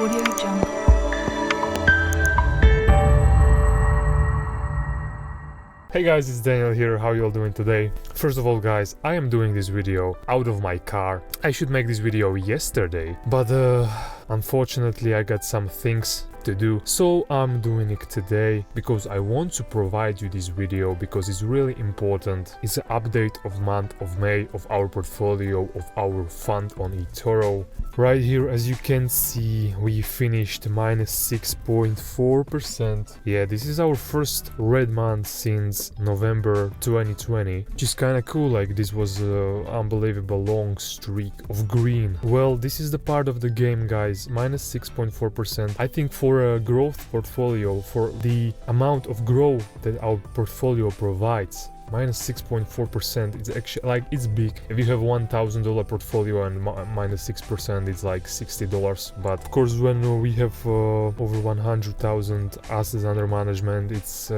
Audio Jungle. Hey guys, it's Daniel here. How you all doing today? First of all guys, I am doing this video out of my car. I should make this video yesterday, but unfortunately I got some things to do, so I'm doing it today because I want to provide you this video because it's really important. It's an update of month of May of our portfolio of our fund on eToro. Right here, as you can see, we finished minus 6.4%. Yeah, this is our first red month since November 2020, which is kind of cool. Like, this was an unbelievable long streak of green. Well, this is the part of the game, guys. Minus 6.4%. I think for a growth portfolio, for the amount of growth that our portfolio provides, minus 6.4%, it's actually like, it's big. If you have $1,000 portfolio and minus 6%, it's like $60. But of course, when we have over 100,000 assets under management, it's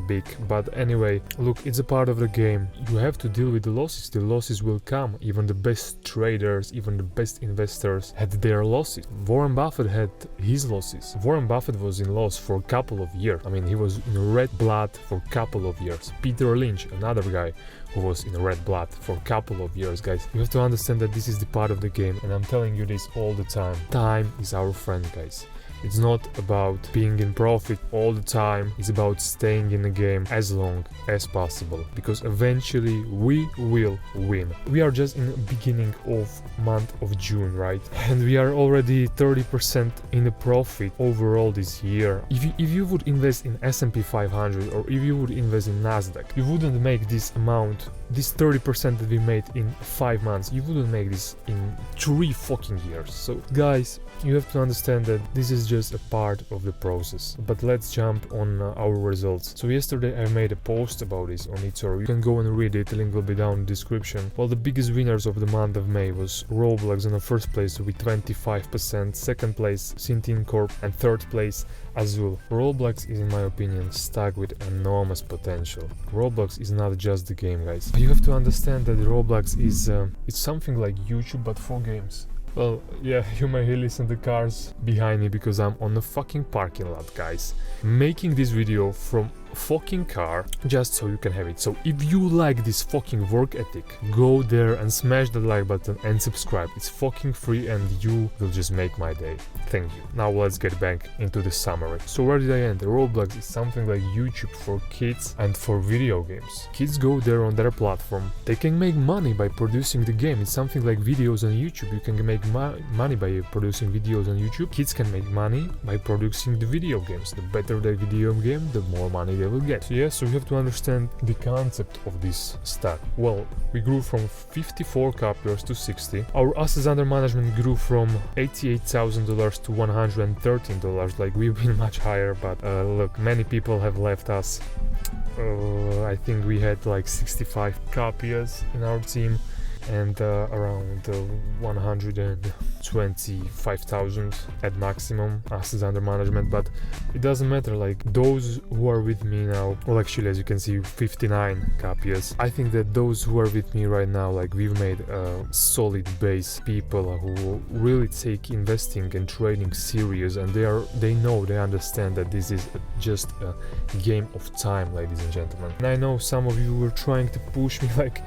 big. But anyway, look, it's a part of the game. You have to deal with the losses. The losses will come. Even the best traders, even the best investors had their losses. Warren Buffett had his losses. Warren Buffett was in loss for a couple of years. I mean, he was in red blood for a couple of years. Peter Lynch, another guy who was in red blood for a couple of years. Guys, you have to understand that this is the part of the game, and I'm telling you this all the time. Time is our friend, guys. It's not about being in profit all the time. It's about staying in the game as long as possible, because eventually we will win. We are just in the beginning of month of June, right? And we are already 30% in the profit overall this year. If you would invest in S&P 500 or if you would invest in Nasdaq, you wouldn't make this amount, this 30% that we made in 5 months. You wouldn't make this in 3 fucking years. So guys, you have to understand that this is just a part of the process. But let's jump on our results. So yesterday I made a post about this on eToro. You can go and read it, the link will be down in the description. Well, the biggest winners of the month of May was Roblox in the first place with 25%, second place Syntin Corp, and third place Azul. Roblox is, in my opinion, stuck with enormous potential. Roblox is not just the game, guys. You have to understand that Roblox is it's something like YouTube but for games. Well, yeah, you may listen to cars behind me because I'm on the fucking parking lot, guys, making this video from fucking car just so you can have it. So if you like this fucking work ethic, go there and smash the like button and subscribe. It's fucking free and you will just make my day. Thank you. Now let's get back into the summary. So where did I end? Roblox is something like YouTube for kids and for video games. Kids go there on their platform. They can make money by producing the game. It's something like videos on YouTube. You can make money by producing videos on YouTube. Kids can make money by producing the video games. The better the video game, the more money they will get. So yeah, so you have to understand the concept of this stack. Well, we grew from 54 copiers to 60. Our assets under management grew from $88,000 to $113. Like, we've been much higher, but look, many people have left us. I think we had like 65 copiers in our team and around 125,000 at maximum assets under management. But it doesn't matter, like, those who are with me now, well, actually, as you can see, 59 copiers. I think that those who are with me right now, like, we've made a solid base, people who really take investing and trading serious, and they understand that this is just a game of time, ladies and gentlemen. And I know some of you were trying to push me, like,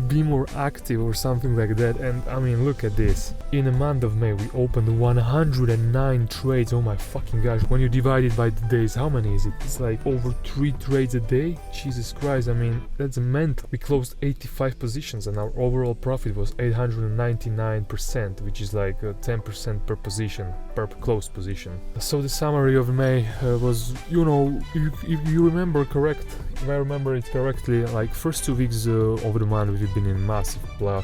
be more active or something like that, and I mean, look at this. In a month of May we opened 109 trades. Oh my fucking gosh, when you divide it by the days, how many is it? It's like over 3 trades a day. Jesus Christ, I mean, that's mental. We closed 85 positions and our overall profit was 899%, which is like 10% per position, per closed position. So the summary of May was, you know, if you remember correct, if I remember it correctly, like, first 2 weeks of the month we've been in massive plus.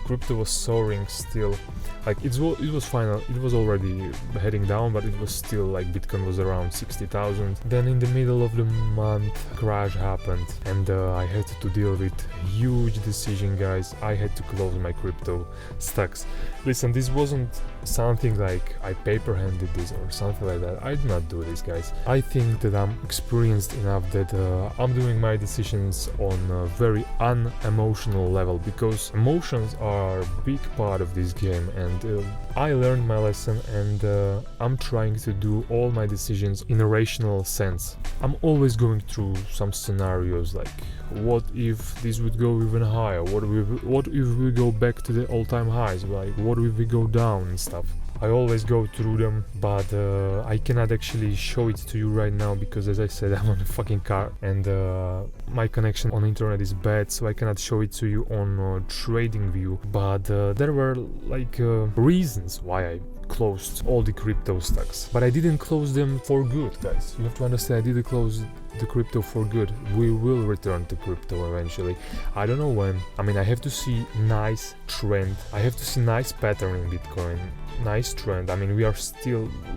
Crypto was soaring still. Like, it was fine, it was already heading down, but it was still like Bitcoin was around 60,000. Then in the middle of the month, crash happened and I had to deal with huge decision, guys. I had to close my crypto stocks. Listen, this wasn't something like I paper-handed this or something like that. I did not do this, guys. I think that I'm experienced enough that I'm doing my decisions on a very unemotional level, because emotions are are a big part of this game, and I learned my lesson, and I'm trying to do all my decisions in a rational sense. I'm always going through some scenarios like, what if this would go even higher? What if we go back to the all-time highs? Like, what if we go down and stuff? I always go through them, but I cannot actually show it to you right now because, as I said, I'm on a fucking car and my connection on internet is bad, so I cannot show it to you on TradingView. But there were like reasons why I closed all the crypto stocks, but I didn't close them for good, guys. You have to understand, I didn't close the crypto for good. We will return to crypto eventually. I don't know when. I mean, I have to see nice trend. I have to see nice pattern in Bitcoin. Nice trend. I mean, we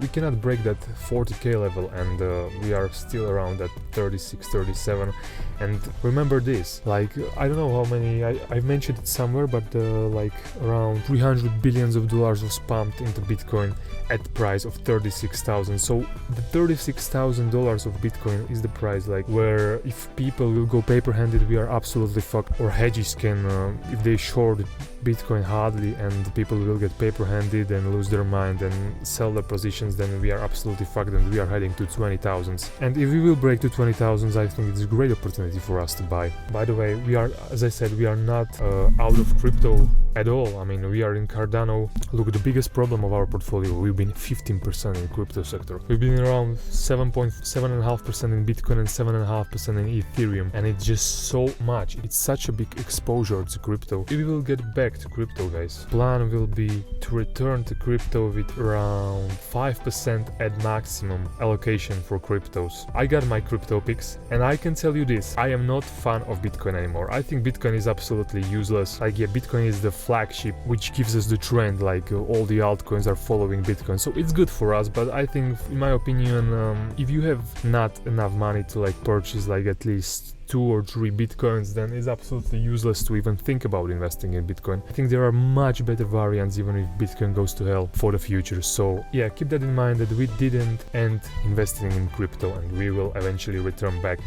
cannot break that 40k level, and we are still around that 36, 37. And remember this, like, I don't know how many, I've mentioned it somewhere, but like around $300 billions was pumped into Bitcoin at price of 36,000. So the $36,000 of Bitcoin is the price, like, where if people will go paper-handed, we are absolutely fucked. Or hedges can, if they short Bitcoin hardly and people will get paper-handed and lose their mind and sell their positions, then we are absolutely fucked and we are heading to 20,000s. And if we will break to 20,000s, I think it's a great opportunity for us to buy. By the way, we are, as I said, we are not out of crypto at all. I mean, we are in Cardano. Look, the biggest problem of our portfolio, we've been 15% in crypto sector. We've been around 7.5% in Bitcoin and 7.5% in Ethereum, and it's just so much. It's such a big exposure to crypto. We will get back to crypto, guys. Plan will be to return to crypto with around 5% at maximum allocation for cryptos. I got my crypto picks, and I can tell you this, I am not fan of Bitcoin anymore. I think Bitcoin is absolutely useless. Like, yeah, Bitcoin is the flagship which gives us the trend, like all the altcoins are following Bitcoin, so it's good for us. But I think, in my opinion, if you have not enough money to like purchase like at least 2 or 3 Bitcoins, then it's absolutely useless to even think about investing in Bitcoin. I think there are much better variants even if Bitcoin goes to hell for the future. So yeah, keep that in mind, that we didn't end investing in crypto and we will eventually return back.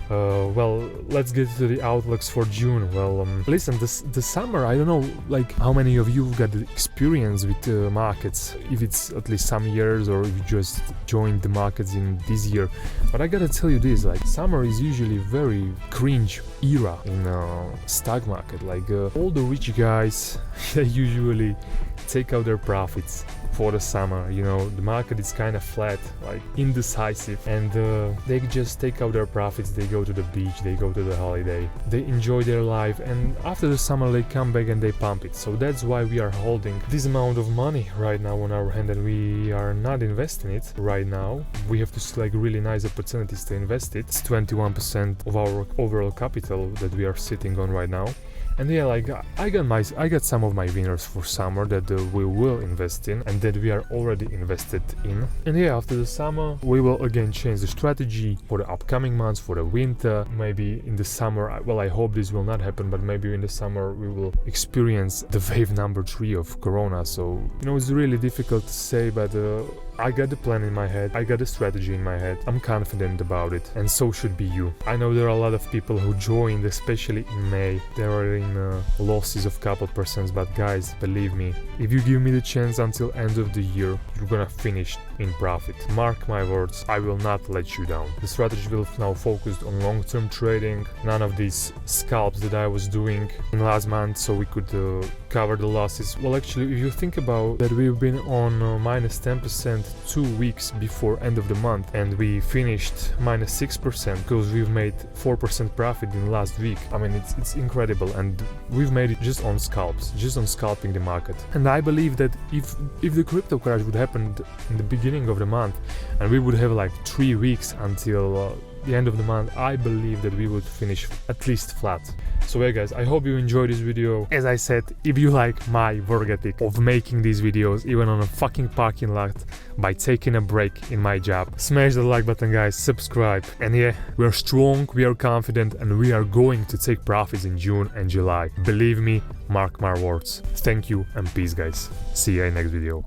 Well, let's get to the outlooks for June. Well, listen, the summer, I don't know like how many of you got the experience with markets, if it's at least some years or if you just joined the markets in this year, but I gotta tell you this, like, summer is usually very cringe era in stock market. Like all the rich guys, they usually take out their profits for the summer. You know, the market is kind of flat, like indecisive, and they just take out their profits, they go to the beach, they go to the holiday, they enjoy their life, and after the summer they come back and they pump it. So that's why we are holding this amount of money right now on our hand, and we are not investing it right now. We have to select really nice opportunities to invest it. It's 21% of our overall capital that we are sitting on right now. And yeah, like I got some of my winners for summer that we will invest in and that we are already invested in. And yeah, after the summer we will again change the strategy for the upcoming months, for the winter. Maybe in the summer, well, I hope this will not happen, but maybe in the summer we will experience the wave number 3 of Corona. So, you know, it's really difficult to say, but I got the plan in my head, I got the strategy in my head, I'm confident about it, and so should be you. I know there are a lot of people who joined, especially in May. There are in losses of couple percent, but guys, believe me, if you give me the chance until end of the year, you're gonna finish in profit. Mark my words, I will not let you down. The strategy will now focus on long-term trading, none of these scalps that I was doing in last month so we could cover the losses. Well, actually, if you think about that, we've been on minus 10% 2 weeks before end of the month, and we finished minus 6% because we've made 4% profit in last week. I mean, it's incredible, and we've made it just on scalps, just on scalping the market. And I believe that if the crypto crash would happen in the beginning of the month and we would have like 3 weeks until the end of the month, I believe that we would finish at least flat. So yeah, guys, I hope you enjoyed this video. As I said, if you like my work ethic of making these videos even on a fucking parking lot by taking a break in my job, smash the like button, guys, subscribe, and yeah, we are strong, we are confident, and we are going to take profits in June and July. Believe me, mark my words. Thank you and peace, guys. See you in next video.